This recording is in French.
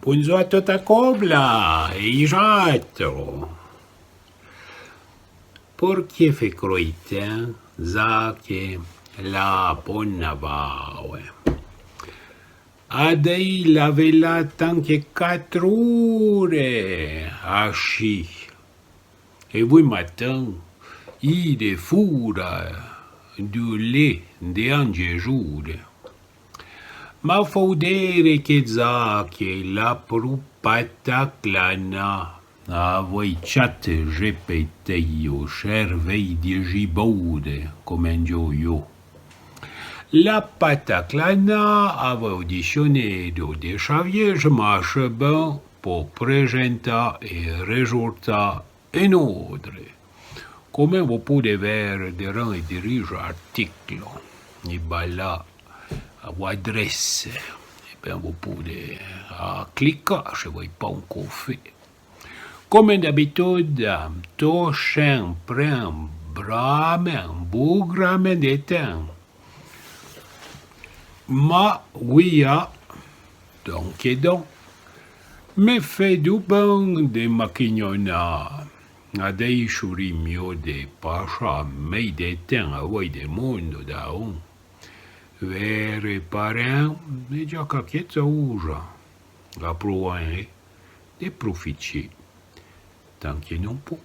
Buongiorno a cobla, e jato. Perché fe croite, zake, la ponnavaue. Adei la vela tanche 4 ore, asci. E voi matin, ide fura, du lait, de ange giure. Ma faudere che zake la prupata clana. A voi chat repeteio, cervei di gibaude, come un gioio. La pataclana aveva audicionato de Xavier Machebin per presentare il risultato in ordine. Come voi potete vedere, durant il dirige articolo, il balla a adresse, e ben voi potete cliccare se voi pas un caffè. Comme d'habitude, Toshin prend bramen, bougramen d'étain. Ma guia, donc et donc, me fait du bon de maquignona. A dei churimio de pacha mei d'étain a voi de mundo da un. Vere parent, e già cachiezza usa. La proie de profici. Tant qu'il non peut.